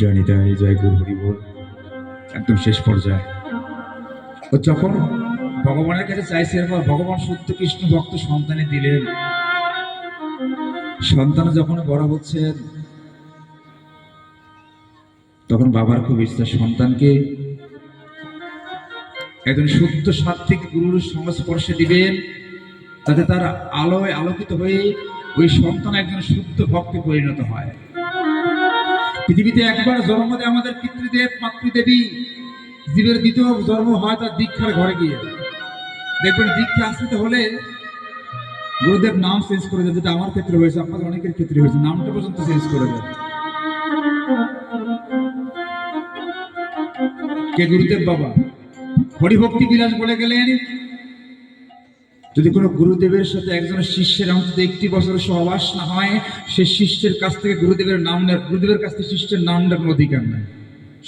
জয় নিতাই, জয় গুরু হরি বল। একদম শেষ পর্যায়ে ও যখন ভগবানের কাছে চাইছে, এরপর ভগবান সত্য কৃষ্ণ ভক্ত সন্তানে দিলেন। সন্তান যখন বড় হচ্ছেন তখন বাবার খুব ইচ্ছা সন্তানকে একজন সত্য সাত্বিক গুরুর সংস্পর্শে দিবেন, যাতে তার আলোয় আলোকিত হয়ে ওই সন্তান একজন শুদ্ধ ভক্তে পরিণত হয়। পৃথিবীতে একবার জন্ম দেয় আমাদের পিতৃদেব মাতৃদেবী, জীবের দ্বিতীয় জন্ম হয় তার দীক্ষার ঘরে গিয়ে। দেখবেন দীক্ষা আসতে হলে গুরুদেব নাম চেঞ্জ করে দেন, যেটা আমার ক্ষেত্রে হয়েছে, আপনাদের অনেকের ক্ষেত্রে হয়েছে, নামটা পর্যন্ত চেঞ্জ করে দেন। কে গুরুদেব বাবা হরিভক্তি বিলাস বলে গেলেন, যদি কোনো গুরুদেবের সাথে একজন শিষ্যের অন্তত 1 বছর সহবাস না হয়, সে শিষ্যের কাছ থেকে গুরুদেবের নাম নেয়, গুরুদেবের কাছ থেকে শিষ্যের নাম নেওয়ার কোনো অধিকার নাই।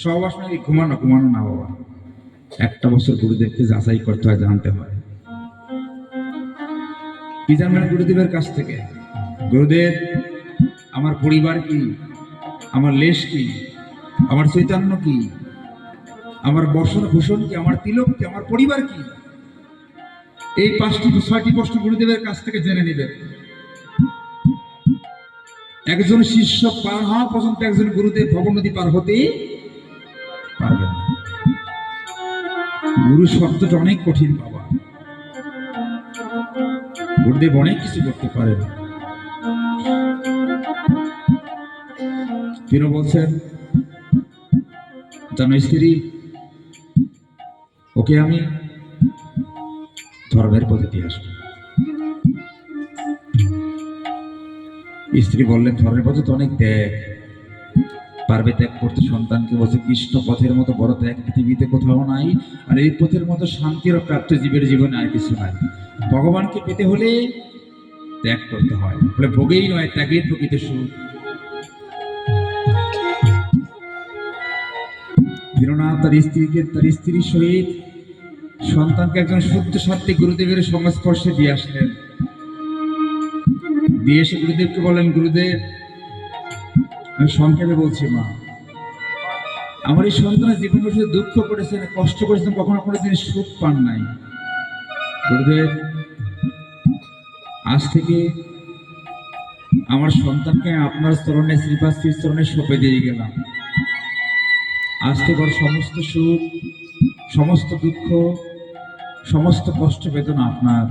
সহবাস মানে ঘুমানো না বাবা, 1 বছর গুরুদেবকে যাচাই করতে হয়, জানতে হয়। কি জানবেন গুরুদেবের কাছ থেকে? গুরুদেব আমার পরিবার কি, আমার লেশ কি, আমার চৈতন্য কি, আমার বসন ভূষণ কি, আমার তিলক কি, আমার পরিবার কি, এই 5টি-6টি প্রশ্ন গুরুদেবের কাছ থেকে জেনে নেবেন। একজন শিষ্য পার হওয়া পর্যন্ত একজন গুরুদেব ভব নদী পার হতে পারবেন না। গুরু শব্দটা অনেক কঠিন বাবা, গুরুদেব অনেক কিছু করতে পারেন। তিনি বলছেন, জানো স্ত্রী, ওকে আমি ধর্মের পথে দিয়ে আসবো। স্ত্রী বললেন, ধর্মের পথে তো অনেক ত্যাগ, পারবে ত্যাগ করতে? সন্তানকে বলছে, কৃষ্ণ পথের মতো বড় ত্যাগ পৃথিবীতে কোথাও নাই, আর এই পথের মতো শান্তির প্রাপ্ত জীবের জীবনে আর কিছু নাই। ভগবানকে পেতে হলে ত্যাগ করতে হয়, বলে ভোগেই নয় ত্যাগের প্রকৃত সুখ। দীননাথ তার স্ত্রীর সহিত সন্তানকে একজন শুদ্ধ সাত্বিক গুরুদেবের সংস্পর্শে দিয়ে আসলেন। দিয়ে এসে গুরুদেবকে বললেন, গুরুদেব আমি সংক্ষেপে বলছি, মা আমার এই সন্তানের জীবন শুধু দুঃখ করেছেন, কষ্ট করেছেন, কখনো কোনোদিন সুখ পান নাই। গুরুদেব আজ থেকে আমার সন্তানকে আপনার চরণে, শ্রীপাদ শ্রীর চরণে সঁপে দিয়ে গেলাম। আজ থেকে ওর সমস্ত সুখ, সমস্ত দুঃখ, সমস্ত কষ্ট বেদনা আপনার,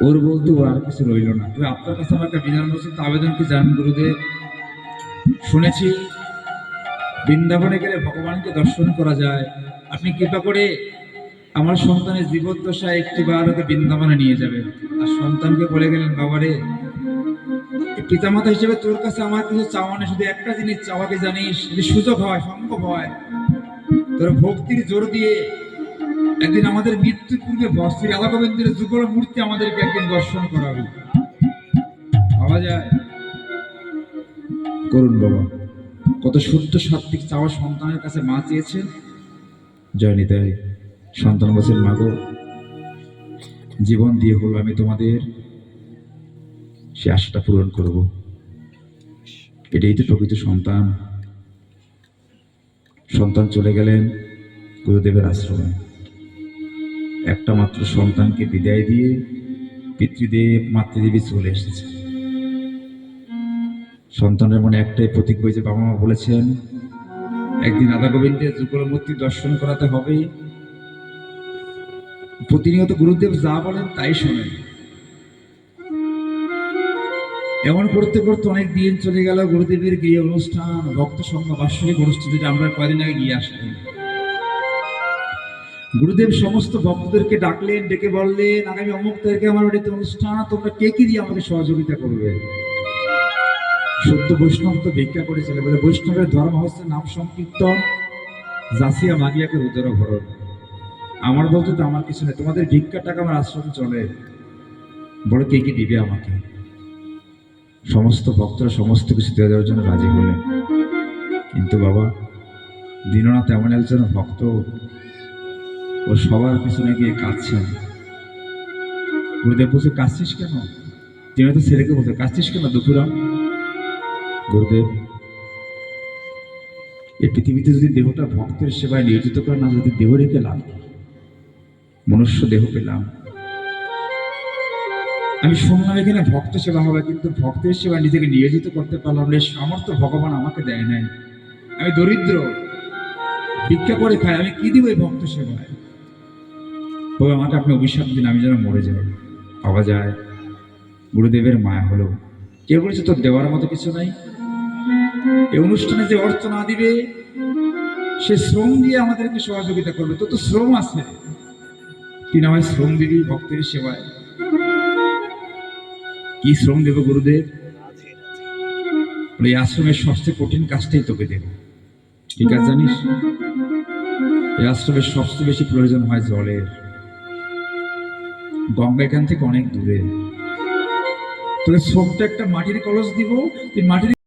ওর বলতে ও আর কিছু রইল না। তবে আপনার কাছে আমার একটা বিধান বলছি, আবেদন কি জানেন গুরুদেব? শুনেছি বৃন্দাবনে গেলে ভগবানকে দর্শন করা যায়, আপনি কৃপা করে আমার সন্তানের জীবদ্দশায় একটিবার ওকে বৃন্দাবনে নিয়ে যাবেন। আর সন্তানকে বলে গেলেন, বাবারে পিতামাতা হিসেবে তোর কাছে আমার কিছু চাওয়া নেই, শুধু একটা জিনিস চাওয়াকে জানিস, যদি সুযোগ হয়, সম্ভব হয়, তোর ভক্তির জোর দিয়ে একদিন আমাদের মৃত্যুর পূর্বে শ্রী রাধা গোবিন্দের যুগল মূর্তি আমাদেরকে একদিন দর্শন করাবে। পাওয়া যায়? করুন বাবা, কত শুদ্ধ সাত্বিক চাওয়া সন্তানের কাছে মা চেয়েছে। জয় নিতাই। সন্তান বলছেন, মাগো জীবন দিয়ে হলো আমি তোমাদের সে আশাটা পূরণ করব। এটাই তো প্রকৃত সন্তান। সন্তান চলে গেলেন গুরুদেবের আশ্রমে। একটা মাত্র সন্তানকে বিদায় দিয়ে পিতৃদেব মাতৃদেবী চলে এসেছে। সন্তানের মনে একটাই প্রতীক হয়েছে, বাবা মা বলেছেন একদিন রাধা গোবিন্দের যুগল মূর্তি দর্শন করাতে হবে। প্রতিনিয়ত গুরুদেব যা বলেন তাই শোনেন। এমন করতে করতে অনেক দিন চলে গেল। গুরুদেবের গিয়ে অনুষ্ঠান, ভক্ত সঙ্গ বাৎসরিক অনুষ্ঠান, যেটা আমরা কয়েকদিন আগে গিয়ে আসলাম। গুরুদেব সমস্ত ভক্তদেরকে ডাকলেন, ডেকে বললেন, আগামী অমুক তারিখে আমার বাড়িতে অনুষ্ঠান, তোমরা কে কি দিয়ে আমাকে সহযোগিতা করবে? সত্য বৈষ্ণব তো ভিক্ষা করেছিল, বলে বৈষ্ণবের ধর্ম হচ্ছে নাম সংকীর্তন, জাসিয়া মাগিয়াকে উদর ভরণ। আমার বলতে তো আমার কিছু নেই, তোমাদের ভিক্ষার টাকা আমার আশ্রমে চলে, বলে কে কি দিবে আমাকে? সমস্ত ভক্তরা সমস্ত কিছু দেওয়া দেওয়ার জন্য রাজি হলেন। কিন্তু বাবা দীননাথ এমন একজন ভক্ত, ও সবার পিছনে গিয়ে কাঁদছেন। গুরুদেব বলছে, কাঁদছিস কেন? তিনি তো ছেলেকে বলছে, কাঁদছিস কেন দুপুরাম? গুরুদেব, এই পৃথিবীতে যদি দেহটা ভক্তের সেবায় নিয়োজিত করে না, যদি দেহ রেখে লাভ কি? মনুষ্য দেহ পেলাম, আমি শুনলাম এখানে ভক্ত সেবা হবে, কিন্তু ভক্তের সেবা নিজেকে নিয়োজিত করতে পারলাম না। এই সামর্থ্য ভগবান আমাকে দেয় নাই। আমি দরিদ্র, ভিক্ষা করে খাই, আমি কি দিব এই ভক্ত সেবায়? তবে আমাকে আপনি অভিশাপ দিন, আমি যেন মরে যাই। পাওয়া যায় গুরুদেবের মায়া হলো। কেউ বলেছে তোর দেওয়ার মতো কিছু নাই। এই অনুষ্ঠানে যে অর্থ না দিবে, সে শ্রম দিয়ে আমাদেরকে সহযোগিতা করবে। তো তো শ্রম আছে, তুই না হয় শ্রম দিবি ভক্তের সেবায়। কি শ্রম দেব গুরুদেব? বলে, এই আশ্রমের সবচেয়ে কঠিন কাজটাই তোকে দেব। ঠিক আছে, জানিস এই আশ্রমের সবচেয়ে বেশি প্রয়োজন হয় জলের। গঙ্গা এখান থেকে অনেক দূরে। তোকে ছোট্ট একটা মাটির কলস দিব, তুই মাটির